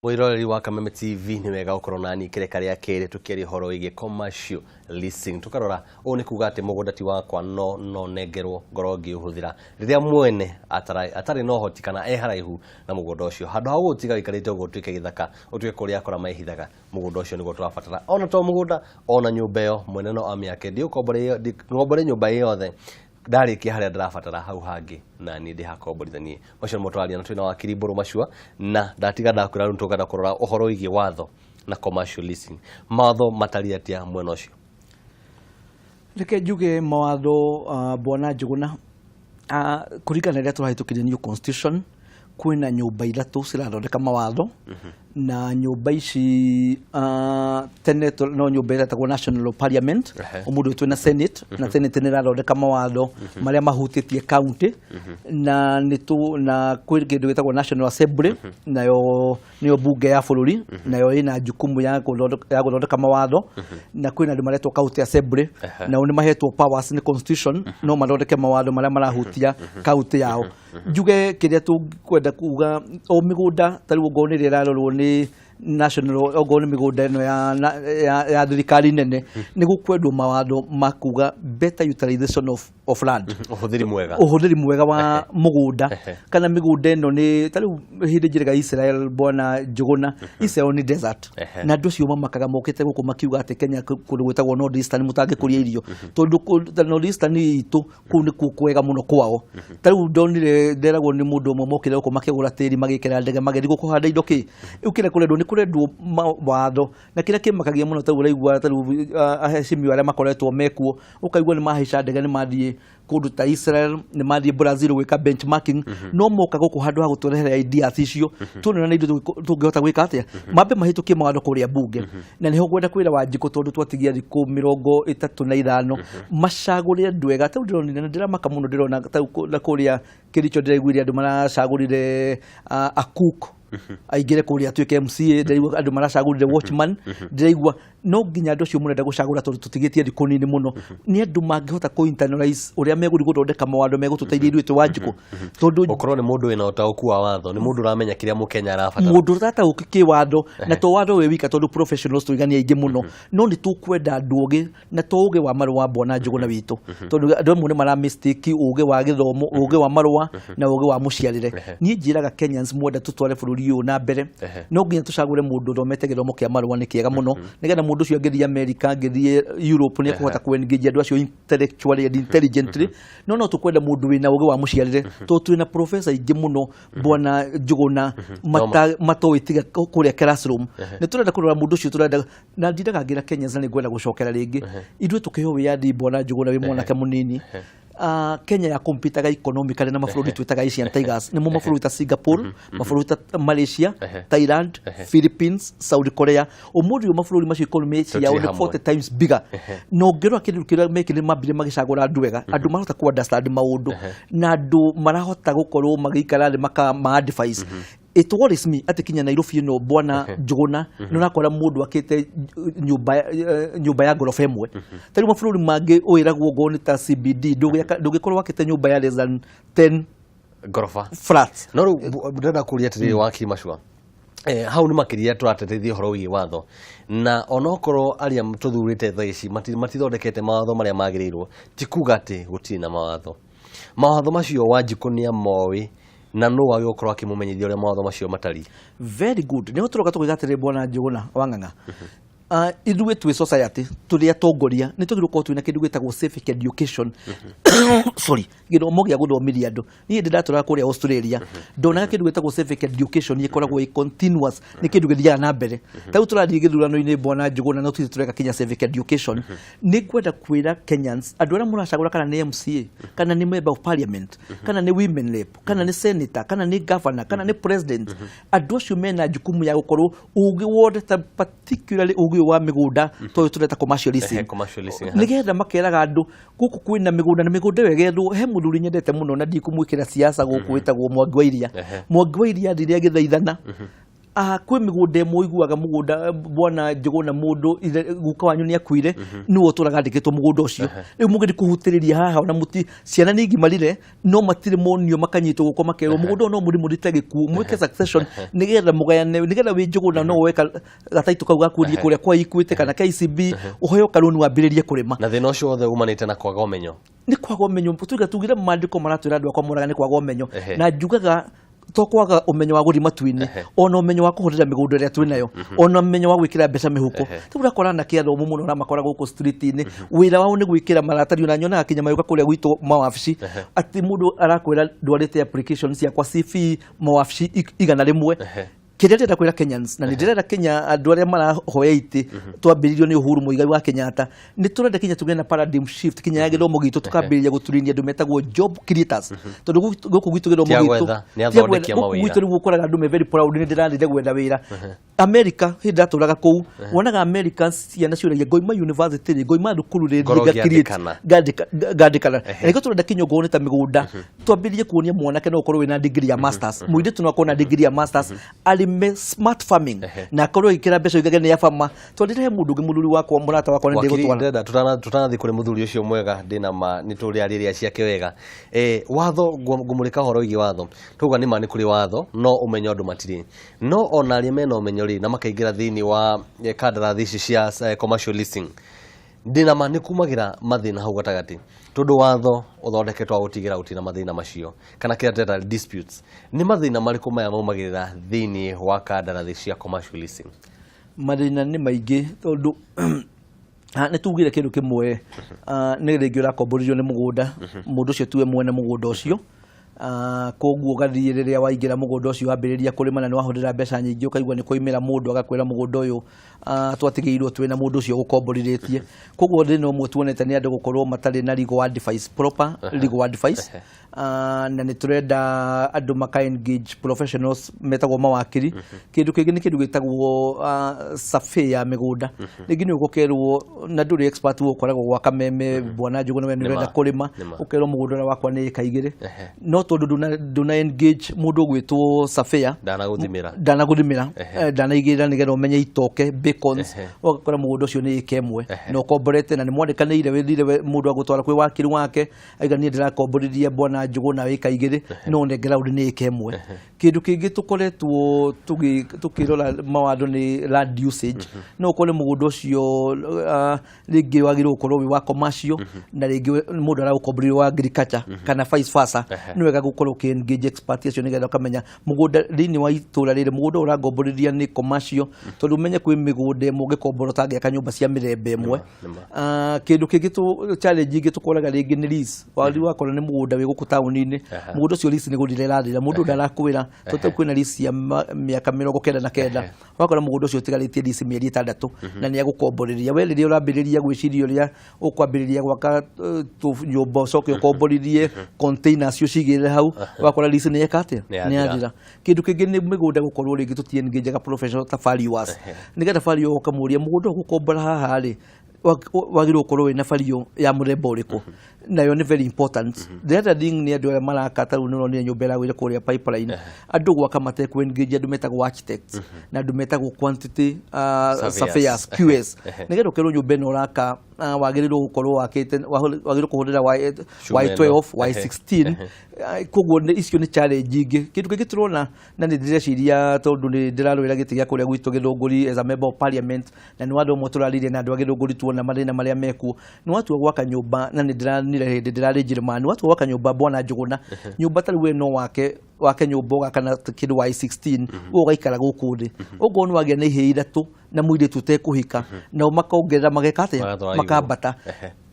Mwiroreri wa Kameme TV ni wega ukorwo nani kireka ria kere tukiari horo igi commercial leasing tukarora oni kuga ati mugunda ti wakwa no nengerwo ngorongi uhuthira riria mwene atari no hoti kana haraihu na mugunda ucio handu ha gutiga ikarite ugo tuike githaka utuike kuria akora maihithaga mugunda ucio nigo turabatara ona to mugunda ona nyumba yo mwene no amiake ndi ukombore nyumba yothe ndarikia haria ndirabatara hau hangi na ni ndi hakomborithanie macio motwaria na twina wakiri Mburu Mashua na ndatiga ndakwira runtu gada kurora uhoro wigi watho na commercial leasing mawatho matari atia mwena ucio reke njuge mawatho bwana Njuguna kurigana ria turahitukirie new constitution kwina nyumba ithatu cirathondeka mawatho na nyumba ici tene no nyumba iretagwo national parliament umudu twina senate na senate ni irathondeka mawatho maria mahutitie county na nitu na kwingindu gitagwo national assembly nayo niyo bunge ya bururi nayo ina jukumu ya guthondeka mawatho na kwina andu maretwo county assembly na ni mahetwo powers ni constitution no mathondeke mawatho maria marahutia county yao njuge kiria tukwenda kuga o migunda tari ugonire rarorwo ni national ogone migunda ino ya thirikari nene ni gukwendwo mawatho makuga better utilization of land uhuthiri mwega wa mugunda kana migunda ino ni tari hindi njirega Israel bwana Njuguna Israel ni desert na ndu cio mamakaga mokite guku makiuga ati Kenya kundu gwetagwo North Eastern mutange kuria irio tondu North Eastern itu kuu ni kwega muno kwao tari ndonire nderagwo ni mundu umwe mokire guku makigura tiri magikira ndege mageri guku handa indo ki ukire kurendwo ni kurendwo mawatho na kira kimakagia muno tari uraigua tari aheshimi aria makoretwo mekuo ukaigua ni mahaica ndege ni mathie kundu ta Israel ni mathie Brazil gwika benchmarking no moka guku handu ha gutwerehere ideas icio tunena na indo tungihota gwika atia mambe mahitukie mawatho kuria bunge na niho gwenda kwira Wanjiku tondu twatigia thiku 35 macagurire ndwega tau ndironire ndiramaka muno ndirona tau na kuria kiricho ndiraiguire andu maracagurire akuko aigire kuria tuike MCA ndirigwa andu maracagurire watchman ndirigwa no nginya andu cio munenda gucagura tondu tutigitie thiku nini muno ni andu mangihota ku internalize uria meguri guthondeka mawatho megututeithia ithuĩ tũ Wanjiku tondu ukorwo ni mundu wina utauku wa watho ni mundu uramenya kiria mukenya arabatara mundu ratauki ki watho na to watho we wika tondu professionals tuigania ingi muno no ni tukwenda andu ugi na to ugi wa marua bwana Njuguna witu tondu andu amwe mara mistake ugi wa githomo ugi wa marua na ugi wa muciarire ni njiraga Kenyans mwenda tutware bururi uyu na mbere no nginya tucagure mundu thomete githomo kia marua ni kiega muno nigetha mundu ucio angithie America angithie Europe ni kuhota kuengage andu acio intellectually and intelligently no tukwenda mundu wina ugi wa muciarire to twina professor ingi muno bwana Njuguna matoitiga kuria classroom ni turenda kurora mundu ucio turenda na ndindaga ngira Kenyans ni gwenda gucokera ringi ithuĩ tukiho wiyathi bwana Njuguna wi mwanake munini Kenya ya kompyuta economically na mabũrũri twitaga Asian Tigers nimo mabũrũri ta Singapore mabũrũri ta Malaysia Thailand Philippines South Korea umuthi mabũrũri macio economy yao ni 40 times bigger no ngero kindu kira mekire mabire magicagura andu wega andu marahota ku understand maundu na andu marahota gukorwo magikara thĩ ma advice it worries me ati kinya Nairobi ino bwana Njuguna no nakora mundu akite nyumba ya gorofa imwe tari mabũrũri mangi uiragwo ngoni ta CBD ndugikorwo akite nyumba ya less than 10 gorofa flats no ndenda kuria tiri Wakiri Mashua hau ni makiria turateteithia horo wigi watho na onokorwo aria tuthurite thaa ici matithondekete mawatho maria magirirwo ti kuga ati gutiri na mawatho macio Wanjiku ni amowi na no wage ukorwo akimumenyithia uria mawatho macio matari very good niho turoka tugigatire bwana Njuguna Wang'ang'a ithuĩ twĩ society tũrĩ atongoria nĩ tũgĩrĩirwo gũkorwo twĩna kĩndũ gĩtagwo civic education sorry gĩthomo gĩa gũthomithia andũ niĩ ndatũraga kũrĩa Australia ndonaga kĩndũ gĩtagwo civic education gĩkoragwo ĩ continuous nĩ kĩndũ gĩthiaga na mbere tarĩu tũrathiĩ gĩthurano-inĩ bwana Njuguna no tũthiĩ tũreka kinya civic education nĩ ngwenda kwĩra Kenyans andũ arĩa mũracagũra kana nĩ MCA kana nĩ member of parliament kana nĩ women rep kana nĩ senator kana nĩ governor kana nĩ president andũ acio mena jukumu ya gũkorwo ũgĩ wothe particularly ũgĩ wa migunda to tureta commercial leasing nigetha makeraga andu guku kwina migunda na migunda wegethwo he muthuri nyendete muno na ndikumwikira siasa guku witagwo Mwangi wa Iria Mwangi wa Iria ndiria githaithana kwĩ mĩgũnda ĩmwe ũiguaga mũgũnda bwana Njũgũna mũndũ guka wanyu nĩ akuire nĩwe ũtũraga andĩkĩtwo mũgũnda ũcio rĩu mũgĩthiĩ kũhutĩrĩria haha ona ciana nĩ igimarire no matirĩ monio makanyitwo guko makerwo mũgũnda no mũrĩte gĩkuũ mwĩke succession nĩgetha mũgayane nĩgetha wĩ Njũgũna no woe gataitũ kau gakuĩrie kũrĩa kwa Equity kana KCB ũheo karũni wambĩrĩrie kũrĩma na thĩna ũcio wothe umanĩte na kwaga ũmenyo nĩ kwaga ũmenyo tugire mandĩko maratwĩra andũ akwa moraga nĩ kwaga ũmenyo na njugaga to kwaga ũmenyo wa gũthima twini ona ũmenyo wa kũhũthĩra mĩgũnda ĩrĩa twĩ nayo ona ũmenyo wa gwĩkĩra mbeca mĩhuko rĩu ũrakora anake athomu mũno na makora gũkũ street-inĩ wĩra wao nĩ gwĩkĩra maratathi ona nyonaga kinya magĩũka kũrĩa gwitũ mawabici atĩ mũndũ arakwĩra ndwarĩte application ciakwa CV mawabici 100 kĩrĩa ndĩrenda kwĩra Kenyans na nĩ ndĩrenda Kenya andũ arĩa marahoya itĩ twambĩrĩirio nĩ Uhuru Muigai wa Kenyatta nĩ tũrenda Kenya tũgĩe na paradigm shift Kenya ya gĩthomo gitũ tukambĩrĩria gũturĩria andũ metagwo job creators tondũ gũkũ gwitũ gĩthomo gitũ gwitũ nĩguo ũkoraga andũ me very proud nĩ ndĩrathire gwetha wĩra America hĩndĩ ndatũraga kũu wonaga Americans ciana ciũragia ngoima university rĩ ngoima thukuru rĩ ngandĩkana na tũrenda Kenya ũkorwo nĩ ta mĩgũnda twambĩrĩrie kuonia mwanake no ũkorwo wĩna degree ya masters mũirĩtu no akorwo na degree ya masters arĩme smart farming na akorwo igĩkĩra mbeca igage nĩ ya bama twandĩrehe mũndũ ũngĩ mũthuri wakwa mũrata wakwa nĩ ndĩgũtwara tutanathi kũrĩ mũthuri ũcio mwega ndĩna ma nĩ tũrĩa rĩrĩa ciake wega watho ngũmũrĩka horo wĩgiĩ watho tuga nĩ ma nĩ kũrĩ watho no ũmenyo andũ matirĩ no ona arĩa mena ũmenyo rĩ na makaingĩra thĩinĩ wa kandarathi ici cia commercial leasing ndĩna ma nĩ kumagĩra mathĩna hau gatagatĩ tondũ watho ũthondeketwo gũtigĩra gũtirĩ mathĩna macio kana kĩrĩa tũreta disputes nĩ mathĩna marĩkũ maya maumagĩrĩra thĩinĩ wa kandarathi cia commercial leasing mathĩna nĩ maingĩ tondũ nĩ tugire kĩndũ kĩmwe nĩ rĩngĩ ũrakomborithio nĩ mũgũnda mũndũ ũcio tiwe mwene mũgũnda ũcio koguo gathiĩ rĩrĩa waingĩra mũgũnda ũcio wambĩrĩria kũrĩma na nĩ wahũthĩra mbeca nyingĩ ũkaigua nĩ kwaimĩra mũndũ agakwĩra mũgũnda ũyũ twatigĩirwo twĩna mũndũ ũcio gũkomborithĩtie koguo thĩna ũmwe tuonete nĩ andũ gũkorwo matarĩ na legal advice proper legal advice na nĩ tũrenda andũ maka engage professionals metagwo mawakiri kĩndũ kĩngĩ nĩ kĩndũ gĩtagwo survey ya mĩgũnda rĩngĩ nĩ ũgũkerwo na ndũrĩ expert ũkoragwo gwa Kameme bwana Njũgũna we nĩ ũrenda kũrĩma ũkerwo mũgũnda wakwa nĩ ĩka 2 no tondũ nduna engage mũndũ ũgwĩtwo surveyor ndanagũthimĩra ndanaigĩrĩra nĩgetha ũmenye itoke bacons ũgakora mũgũnda ũcio nĩ ĩka 1 na ũkomborete na nĩ mwandĩkanĩire wĩthire mũndũ agũtwara kwĩ wakiri wake aiga niĩ ndĩrakomborithia bwana Njũgũna ĩka 2 no ground nĩ ĩka 1 kĩndũ kĩngĩ tũkoretwo tũkĩrora mawatho nĩ land usage no ũkore mũgũnda ũcio rĩngĩ wagĩrĩirwo gũkorwo wĩ wa commercial na rĩngĩ mũndũ aragũkomborithia wa agriculture kana vice versa nĩ wega gũkorwo ũkĩ-engage expert acio nĩgetha ũkamenya mũgũnda thĩinĩ wa itũra rĩrĩ mũgũnda ũrangomborithia nĩ commercial tondũ ũmenye kwĩ mĩgũnda ĩmwe ũngĩkombora ũtangĩaka nyũmba cia mĩthemba ĩmwe kĩndũ kĩngĩ challenge ingĩ tũkoraga rĩngĩ nĩ lease wakorwo nĩ mũgũnda wĩ gũkũ taũni-inĩ mũgũnda ũcio lease nĩ gũthira ĩrathira mũndũ ndarakwĩra tondũ kwĩna lease ya mĩaka 99 wakora mũgũnda ũcio ũtigarĩtie lease mĩeri 6 na nĩ agũkomborithia we rĩrĩa ũrambĩrĩria gwĩciria ũrĩa ũkwambĩrĩria gwaka nyũmba ũcoke ũkomborithie containers cio cigĩrĩre hau wakora lease nĩ eka atĩa nĩ yathira kĩndũ kĩngĩ nĩ mĩgũnda gũkorwo rĩngĩ tũtiengage professional ta valuers nĩgetha value ũkamũria mũgũnda ũgũkombora haha rĩ wagĩrĩirwo gũkorwo wĩna value ya mũthemba ũrĩkũ nayo nĩ very important the other thing nĩ andũ arĩa maraka tarĩu nĩ ũronire nyũmba ĩragwĩre kũrĩa pipeline andũ gwaka matekũ-engage andũ metagwo architects na andũ metagwo quantity surveyors QS nĩgetha ũkerwo nyũmba ĩno ũraka wagĩrĩirwo gũkorwo wakĩte wagĩrĩirwo kũhũthĩra Y12 Y16 koguo icio nĩ challenge ingĩ kĩndũ kĩngĩ tũrona na nĩ ndĩreciria tondũ nĩ ndĩrarũĩra gĩtĩ gĩa kũrĩa gwitũ Gĩthũngũri as a member of parliament na nĩ watho ũmwe tũraririe na andũ a Gĩthũngũri tuona mathĩna marĩa mekuo nĩ watua gwaka nyũmba na nĩ ndĩranire hĩndĩ ndĩrarĩnjĩre nĩ watua gwaka nyũmba bwana Njũgũna nyũmba tarĩ we no wake nyũmba ũgakana kĩndũ Y16 ũgaikara gũkũ thĩ ũguo nĩ wagĩa na ihĩĩ 3 na mũirĩtu ũtekũhika na makongerera mageka atĩa makambata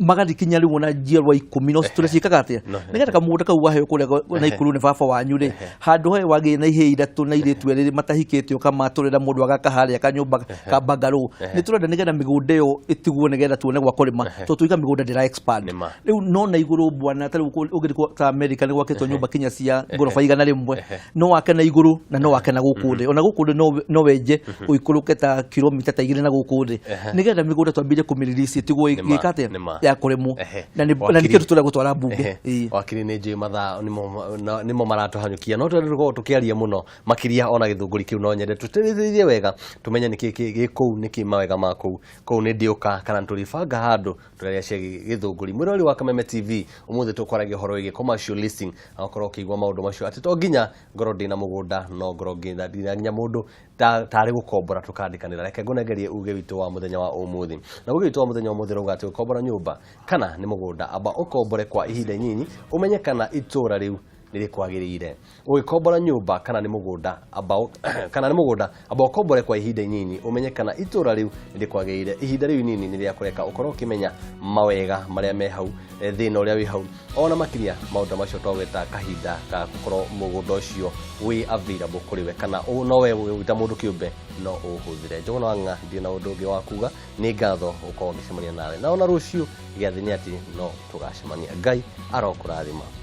magathikinya rĩu ona njiarwa 10 no tũreciĩkaga atĩa nĩgetha kamũgũnda kau waheo kũrĩa na ikuru nĩ baba wanyu rĩ handũ he wagĩe na ihĩĩ 3 na irĩtu erĩ matahikĩte ũkamatũrĩra mũndũ agaka harĩa kanyũmba ka bangarũ nĩ tũrenda nĩgetha mĩgũnda ĩyo ĩtigwo nĩgetha tuone gwa kũrĩma tondũ tuiga mĩgũnda ndĩra expand rĩu no na igũrũ bwana tarĩu ũngĩthikwo ta America nĩ gwakĩtwo nyũmba kinya cia ngoroba 100 no wake na igũrũ na no wake na gũkũ thĩ ona gũkũ thĩ no wenje ũikũrũke ta kilomita ta 2 na gũkũ thĩ nĩgetha mĩgũnda twambĩrĩrie kũmĩrelease ĩtigwo ĩgĩka atĩa ya kuremwo na nä kä tå tå gutwara mbunge wakiri nä njä mathaa nä mo maratåhanyũkia no tå kä aria må no makiria ona gä thå ngå ri kä u no nyende tå tä wega tå menye nä kä kå u nä kä mawega ma kå u nä ndä å ka kana tå ribanga handå tå reria cia gä thå ngå ri mwä rori wa Kameme TV å må thä tå kwaragia horo wä commercial leasing agakorwo å kä igua maå ndå macio atä to nginya ngorwo ndä na må gå nda no ngorwo nginya må ndå tarä gå kombora tå kandä kanä ra reke ngå nengerie uge witå wa må thenya wa å må thä na uge witå wa må thenya wa må thä rauga atä gå kombora nyå kana nä må gå nda amba å kombore kwa ihinda inyinyi umenye kana itå ra rä u nä rä kwagä rä ire å gä kombora nyå kana nä må gå nda amba å kombore kwa ihinda inyinyi umenye kana itå ra rä u nä rä kwagä rä ire ihinda rä u inini nä rä a kå reka å korwo å kä menya mawega marä a me hau thä na å rä a wä hau ona makiria maå ndå macio twagweta kahinda ga gå korwo må gå nda å cio wä available kå rä we kana no we wä ta må ndå kä umbe no å hå thä re Njuguna wa Ng'ang'a ndirä na å ndå å ngä wa kuga nä ngatho å korwo å gä cemania nawe na ona rå cio gä athä nä atä no tå gacemania Ngai arokå rathima.